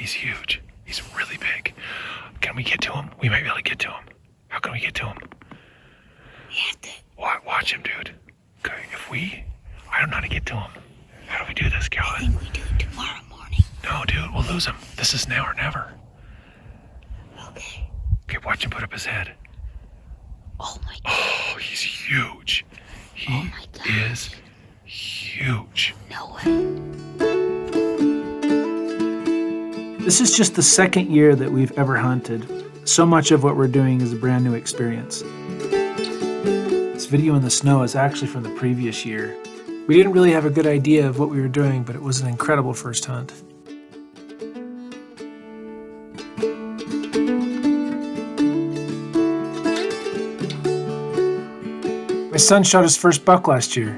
He's huge. He's really big. Can we get to him? We might be able to get to him. How can we get to him? We have to. Watch him, dude. Okay, I don't know how to get to him. How do we do this, Calvin? I think we do it tomorrow morning. No, dude, we'll lose him. This is now or never. Okay. Okay, watch him put up his head. Oh my God. Oh, he's huge. He is huge. No way. This is just the second year that we've ever hunted. So much of what we're doing is a brand new experience. This video in the snow is actually from the previous year. We didn't really have a good idea of what we were doing, but it was an incredible first hunt. My son shot his first buck last year.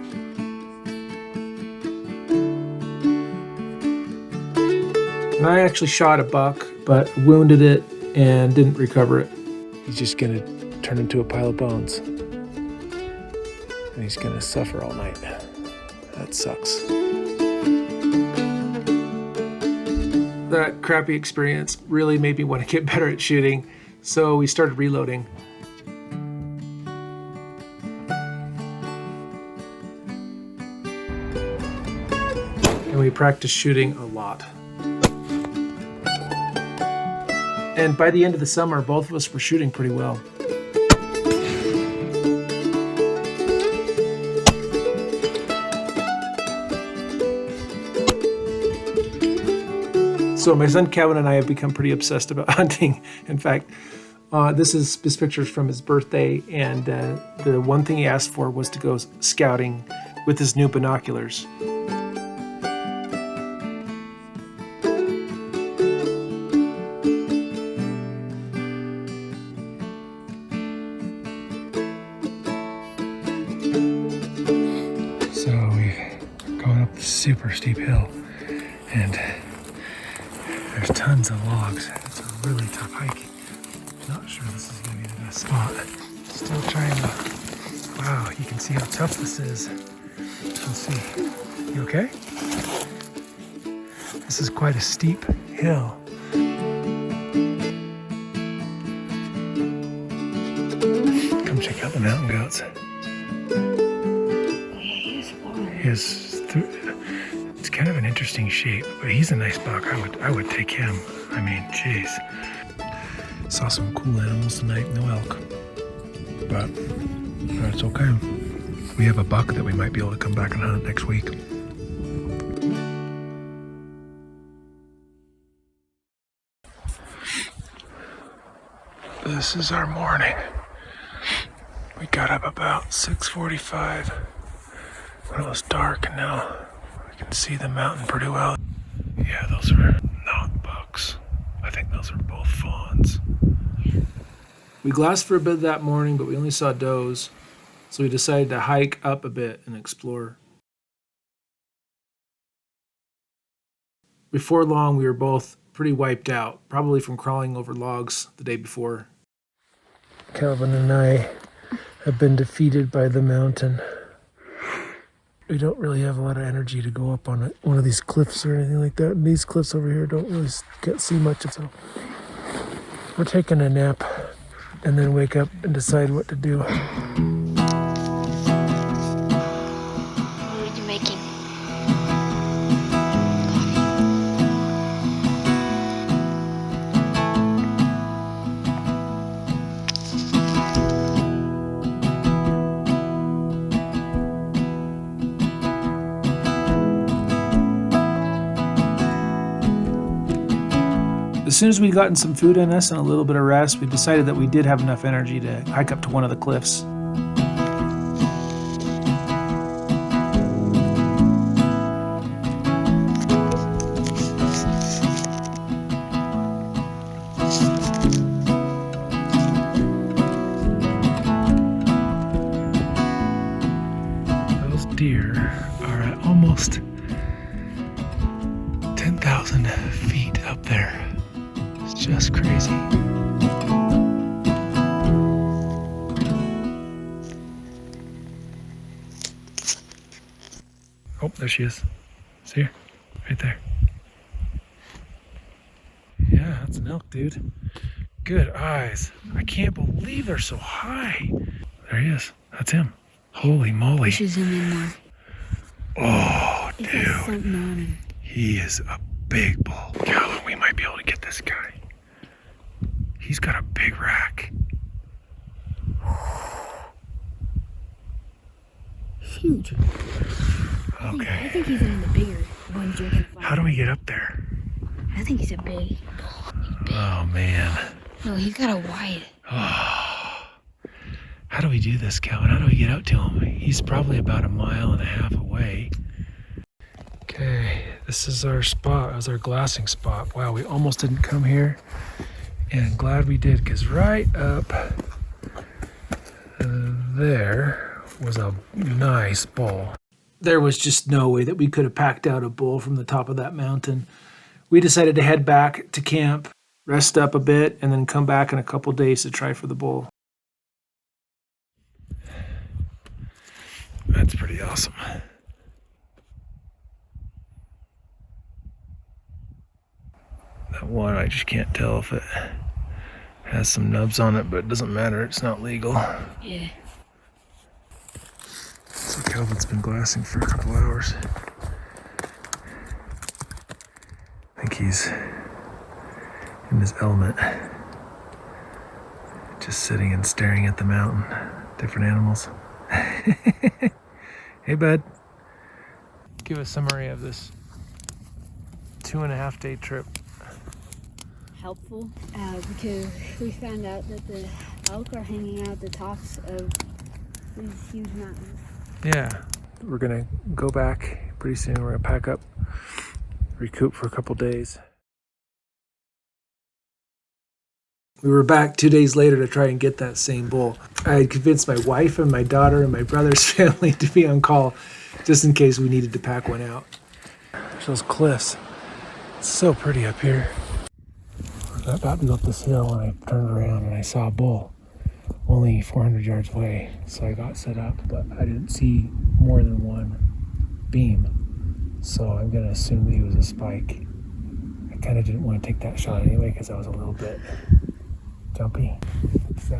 And I actually shot a buck, but wounded it and didn't recover it. He's just gonna turn into a pile of bones. And he's gonna suffer all night. That sucks. That crappy experience really made me want to get better at shooting, so we started reloading. And we practiced shooting a lot. And by the end of the summer, both of us were shooting pretty well. So my son Kevin and I have become pretty obsessed about hunting. In fact, this picture is from his birthday, and the one thing he asked for was to go scouting with his new binoculars. So we're going up this super steep hill, and there's tons of logs. It's a really tough hike. Not sure this is going to be the best spot. Still trying to... Wow, you can see how tough this is. Let's see. You okay? This is quite a steep hill. Come check out the mountain goats. It's kind of an interesting shape, but he's a nice buck. I would take him. I mean, jeez. Saw some cool animals tonight, no elk, but it's okay. We have a buck that we might be able to come back and hunt next week. This is our morning. We got up about 6:45 when it was dark, and now I can see the mountain pretty well. Yeah, those are not bucks. I think those are both fawns. We glassed for a bit that morning, but we only saw does, so we decided to hike up a bit and explore. Before long, we were both pretty wiped out, probably from crawling over logs the day before. Calvin and I have been defeated by the mountain. We don't really have a lot of energy to go up on one of these cliffs or anything like that. And these cliffs over here don't really see much of them. We're taking a nap and then wake up and decide what to do. What are you making? As soon as we'd gotten some food in us and a little bit of rest, we decided that we did have enough energy to hike up to one of the cliffs. Those deer are at almost 10,000 feet up there. It's just crazy. Oh, there she is. See her? Right there. Yeah, that's an elk, dude. Good eyes. I can't believe they're so high. There he is. That's him. Holy moly. We should zoom in more. Oh, He's got dude. something on him. He is a big bull. Calvin, we might be able to get this guy. He's got a big rack. Huge. Okay. I think he's one of the bigger ones you're gonna find. How do we get up there? I think he's a big. Oh, man. No, he's got a wide. How do we do this, Calvin? How do we get out to him? He's probably about 1.5 miles away. Okay, this is our spot. It was our glassing spot. Wow, we almost didn't come here. And glad we did, because right up there was a nice bull. There was just no way that we could have packed out a bull from the top of that mountain. We decided to head back to camp, rest up a bit, and then come back in a couple days to try for the bull. That's pretty awesome. That one, I just can't tell if it has some nubs on it, but it doesn't matter. It's not legal. Yeah. So Calvin's been glassing for a couple hours. I think he's in his element. Just sitting and staring at the mountain. Different animals. Hey, bud. Give a summary of this 2.5 day trip. Helpful because we found out that the elk are hanging out at the tops of these huge mountains. Yeah. We're going to go back pretty soon. We're going to pack up, recoup for a couple days. We were back 2 days later to try and get that same bull. I had convinced my wife and my daughter and my brother's family to be on call just in case we needed to pack one out. There's those cliffs. It's so pretty up here. I was about to go up this hill and I turned around and I saw a bull only 400 yards away. So I got set up, but I didn't see more than one beam. So I'm going to assume that he was a spike. I kind of didn't want to take that shot anyway because I was a little bit jumpy. So,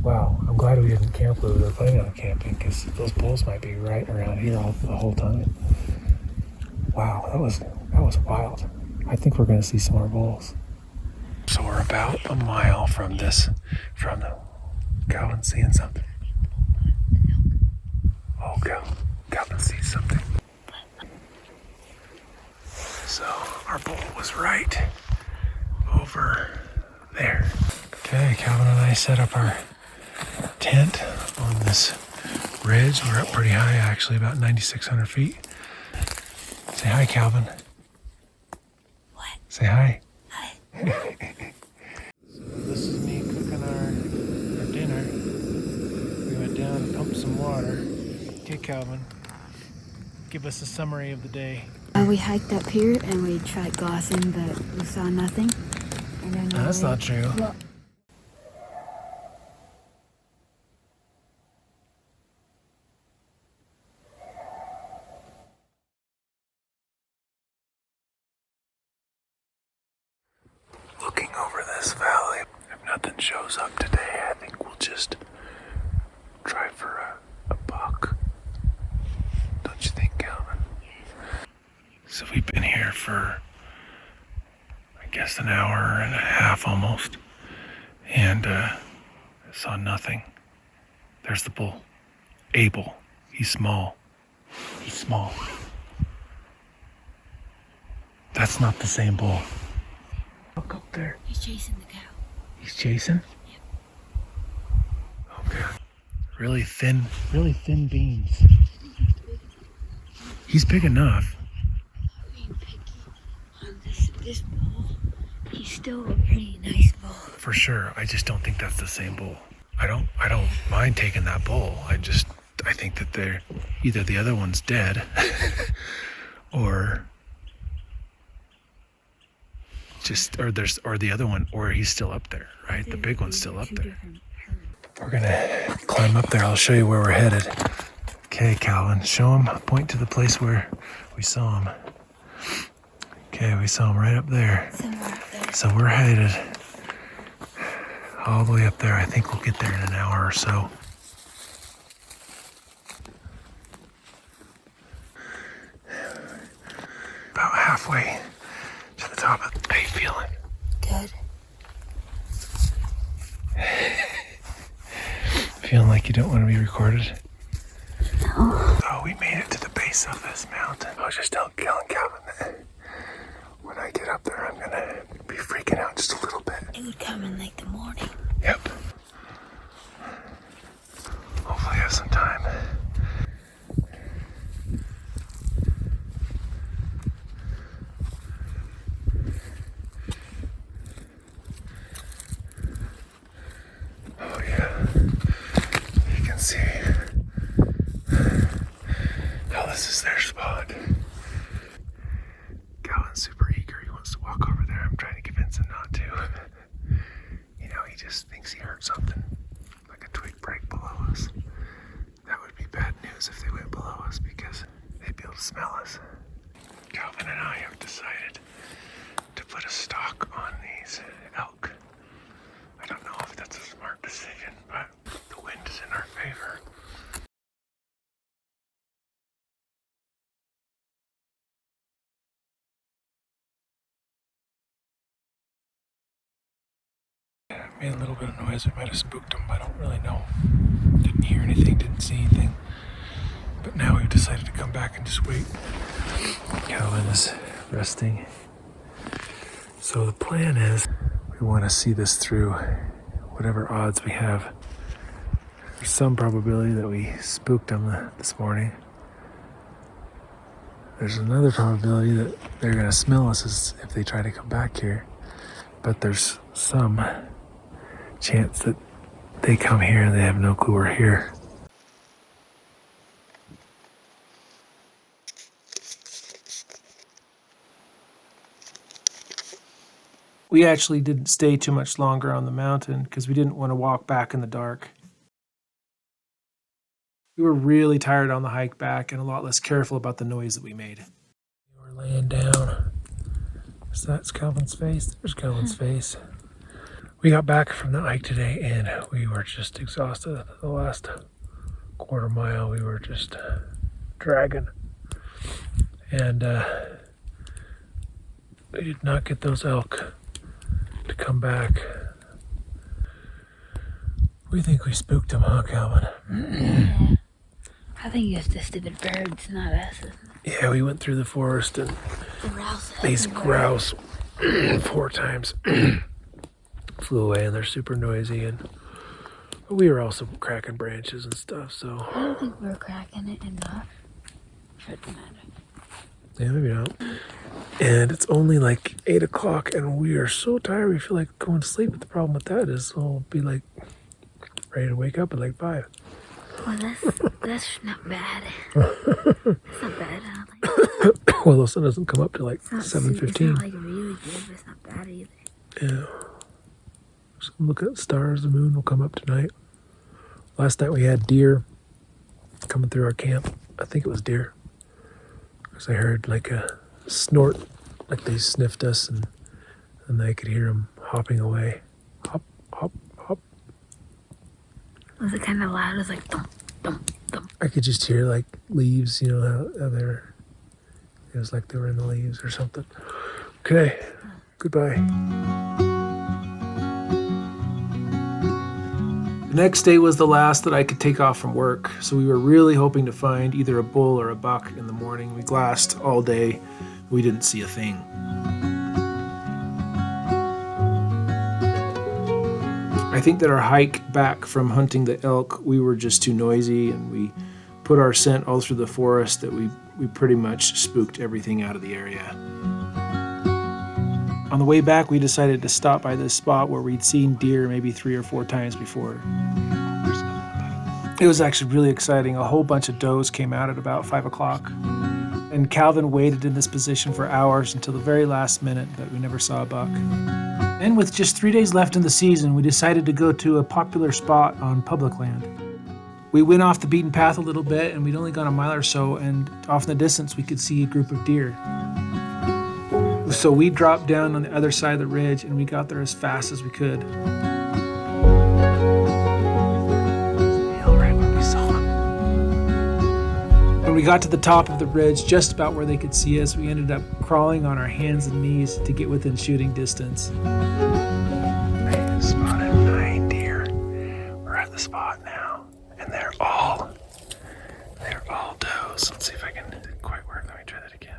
wow, I'm glad we didn't camp where we were planning on camping because those bulls might be right around here the whole time. Wow, that was wild. I think we're going to see some more bulls. So we're about 1 mile from the Calvin seeing something. Oh, Calvin sees something. So our bull was right over there. Okay, Calvin and I set up our tent on this ridge. We're up pretty high, actually, about 9,600 feet. Say hi, Calvin. What? Say hi. Hi. So this is me cooking our dinner. We went down and pumped some water. Okay, Calvin, give us a summary of the day. We hiked up here and we tried glassing, but we saw nothing. And then No, that's not true. Well, Looking over this valley, if nothing shows up today, I think we'll just try for a buck. Don't you think, Calvin? So we've been here for, I guess, 1.5 hours almost, and saw nothing. There's the bull. Abel. He's small. He's small. That's not the same bull. Look up there. He's chasing the cow. He's chasing? Yep. Okay. Really thin beams. He's big enough. Being picky on this bull. He's still a pretty nice bull. For sure. I just don't think that's the same bull. I don't mind taking that bull. I think that they're either the other one's dead or the other one, or he's still up there, right? The big one's still up there. We're gonna climb up there. I'll show you where we're headed. Okay, Calvin, show him, point to the place where we saw him. Okay, we saw him right up there. Somewhere up there. So we're headed all the way up there. I think we'll get there in an hour or so. About halfway to the top of the... How you feeling? Good. Feeling like you don't want to be recorded? No. Oh, we made it to the base of this mountain. I was just telling Calvin that when I get up there, I'm gonna be freaking out just a little bit. It would come in like the morning. Yep. Hopefully I have some time. Oh yeah. You can see how this is their spot. Calvin's super eager. He wants to walk over there. I'm trying to convince him not to. You know, he just thinks he heard something, like a twig break below us. That would be bad news if they went below us because they'd be able to smell us. Calvin and I have decided to put a stalk on these elk. I don't know if that's a smart decision, but the wind is in our favor. Made a little bit of noise. We might have spooked them. I don't really know. Didn't hear anything, didn't see anything. But now we've decided to come back and just wait. Calvin is resting. So the plan is we want to see this through whatever odds we have. There's some probability that we spooked them this morning. There's another probability that they're going to smell us if they try to come back here. But there's some chance that they come here and they have no clue we're here. We actually didn't stay too much longer on the mountain because we didn't want to walk back in the dark. We were really tired on the hike back and a lot less careful about the noise that we made. We were laying down. So that's Calvin's face. There's Calvin's face. We got back from the hike today and we were just exhausted. The last quarter mile we were just dragging. And we did not get those elk to come back. We think we spooked them, huh, Calvin? Yeah. I think it's the stupid birds, not us. Yeah, we went through the forest and these grouse 4 times flew away and they're super noisy, and we were also cracking branches and stuff, so. I don't think we're cracking it enough for it to matter. Yeah, maybe not. And it's only like 8 o'clock and we are so tired we feel like going to sleep, but the problem with that is we'll be like ready to wake up at like 5. Well, that's not bad. It's not bad, I don't think. Well, the sun doesn't come up till like It's 7:15. It's not like really good, but it's not bad either. Yeah. So look at the stars. The moon will come up tonight. Last night we had deer coming through our camp. I think it was deer. Because I heard like a snort, like they sniffed us, and I could hear them hopping away. Hop, hop, hop. Was it kind of loud? It was like thump, thump, thump. I could just hear like leaves, you know, how they're, it was like they were in the leaves or something. Okay, goodbye. The next day was the last that I could take off from work, so we were really hoping to find either a bull or a buck in the morning. We glassed all day. We didn't see a thing. I think that our hike back from hunting the elk, we were just too noisy, and we put our scent all through the forest that we pretty much spooked everything out of the area. On the way back, we decided to stop by this spot where we'd seen deer maybe 3 or 4 times before. It was actually really exciting. A whole bunch of does came out at about 5 o'clock. And Calvin waited in this position for hours until the very last minute, but we never saw a buck. And with just 3 days left in the season, we decided to go to a popular spot on public land. We went off the beaten path a little bit, and we'd only gone a mile or so, and off in the distance we could see a group of deer. The So we dropped down on the other side of the ridge and we got there as fast as we could. Right when we saw him. When we got to the top of the ridge, just about where they could see us, we ended up crawling on our hands and knees to get within shooting distance. I spotted 9 deer. We're at the spot now, and they're all does. Let's see if I can. Didn't quite work. Let me try that again.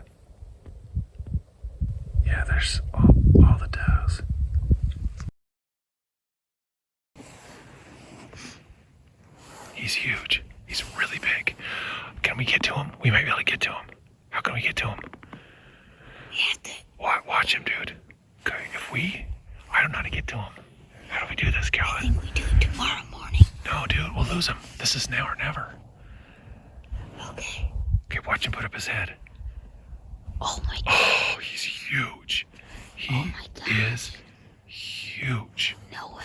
Yeah, there's all the does. He's huge. He's really big. Can we get to him? We might be able to get to him. How can we get to him? Watch him, dude. Okay, I don't know how to get to him. How do we do this, Calvin? I think we do it tomorrow morning. No, dude, we'll lose him. This is now or never. Okay. Okay, watch him put up his head. Oh my God. Oh, he's huge. He Oh my God. is huge. No way.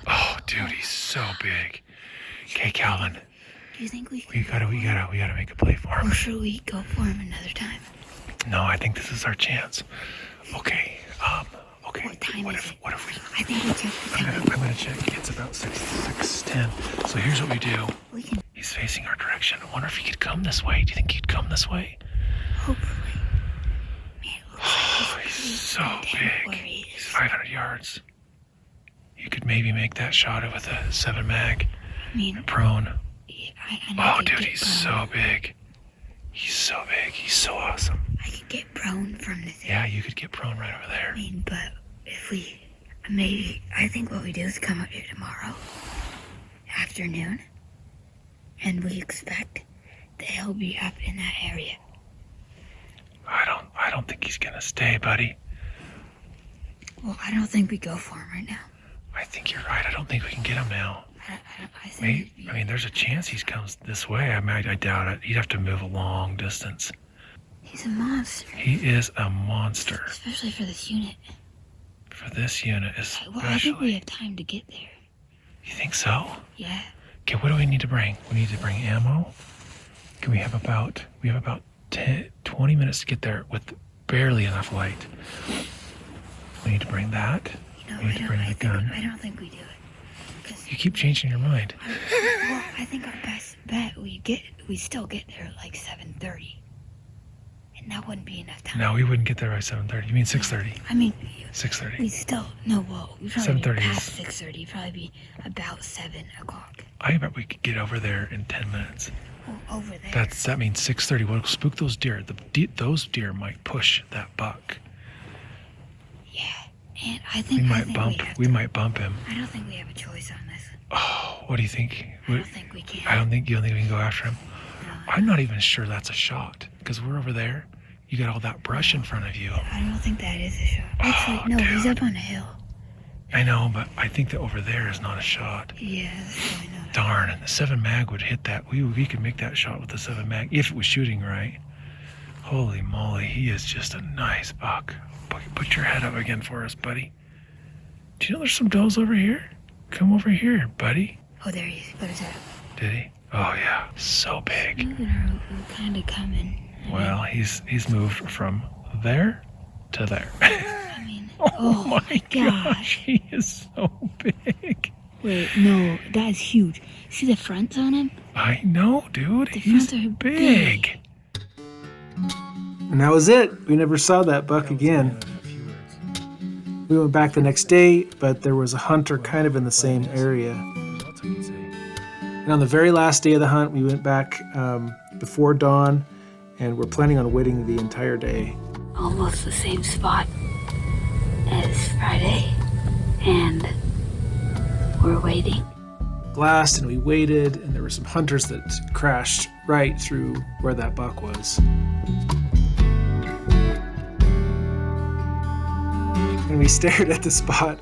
Oh, dude, he's so big. Okay, Calvin, Do you think we we can gotta make a play for him. or should we go for him another time? No, I think this is our chance. Okay, okay. What time is it? What if we? I think we check the time. I'm gonna check. It's about 6:10. So here's what we do. We can He's facing our direction. I wonder if he could come this way. Do you think he'd come this way? hopefully. Man, it looks Oh, like he's so content where big. he He's is. 500 yards. You could maybe make that shot with a 7 mag. I mean, Prone. yeah, I know Oh, I could dude, get he's prone. so big. He's so big. He's so awesome. I could get prone from the thing. Yeah, you could get prone right over there. I mean, but if we maybe, I think what we do is come up here tomorrow afternoon, and we expect that he'll be up in that area. I don't think he's gonna stay, buddy. Well, I don't think we go for him right now. I think you're right. I don't think we can get him now. I think Maybe, it'd be- I mean, there's a chance he comes this way. I doubt it. He'd have to move a long distance. he's a monster, He is a monster especially for this unit. for this unit, Well, I think we especially. have time to get there. You think so? Yeah. Okay, what do we need to bring? We need to bring ammo. We have about 20 minutes to get there with barely enough light. We need to bring that. You know, We need to bring the gun. I don't think we do it. 'Cause, You keep changing your mind. well, I think our best bet we still get there at like 7:30, and that wouldn't be enough time. No, we wouldn't get there by 7:30. You mean 6:30? I mean, 6:30. we still no. Well, we probably 7:30 be is- past 6:30. Probably be about 7 o'clock. I bet we could get over there in 10 minutes. Oh, over there. That means 6:30. We'll spook those deer. Those deer might push that buck. Yeah, and I We think might we bump. have We to- might bump him. I don't think we have a choice on this. Oh, what do you think? I don't think we can. I don't think you don't think we can go after him. No, I'm not even sure that's a shot because we're over there. You got all that brush in front of you. I don't think that is a shot. Oh, Actually, no, he's dude. up on a hill. I know, but I think that over there is not a shot. Yeah, that's probably not. Darn, and the 7 mag would hit that. We could make that shot with the 7 mag if it was shooting right. Holy moly, he is just a nice buck. Put your head up again for us, buddy. Do you know there's some does over here? Come over here, buddy. Oh, there he is. Put his head up. Did he? Oh yeah, so big. Moving or we're kind of coming. Well, he's moved from there to there. I mean, Oh my gosh. gosh, he is so big. Wait, no, that's huge. See the fronts on him? I know, dude. The He's fronts are big. And that was it. We never saw that buck again. We went back the next day, but there was a hunter kind of in the same area. And on the very last day of the hunt, we went back before dawn, and we're planning on waiting the entire day. Almost the same spot as Friday, and we're waiting. Glassed, and we waited, and there were some hunters that crashed right through where that buck was. And we stared at the spot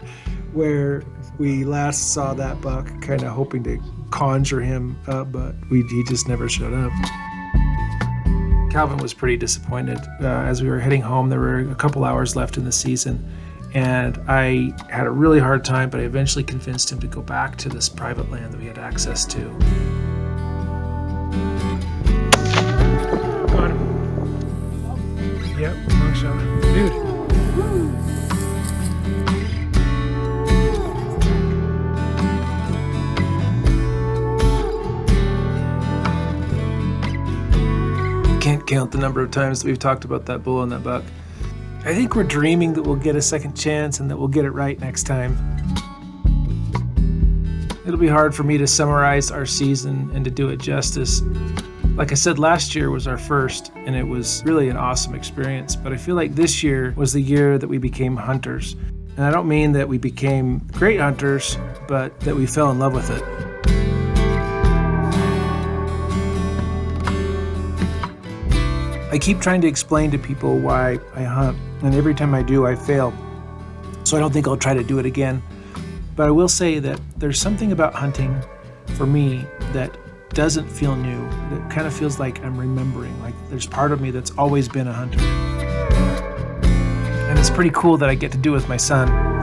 where we last saw that buck, kind of hoping to conjure him up, but he just never showed up. Calvin was pretty disappointed. As we were heading home, there were a couple hours left in the season, and I had a really hard time, but I eventually convinced him to go back to this private land that we had access to. Got him. Yep, wrong shot. Dude, can't count the number of times that we've talked about that bull and that buck. I think we're dreaming that we'll get a second chance and that we'll get it right next time. It'll be hard for me to summarize our season and to do it justice. Like I said, last year was our first, and it was really an awesome experience. But I feel like this year was the year that we became hunters. And I don't mean that we became great hunters, but that we fell in love with it. I keep trying to explain to people why I hunt, and every time I do, I fail. So I don't think I'll try to do it again. But I will say that there's something about hunting for me that doesn't feel new. It kind of feels like I'm remembering, like there's part of me that's always been a hunter. And it's pretty cool that I get to do it with my son.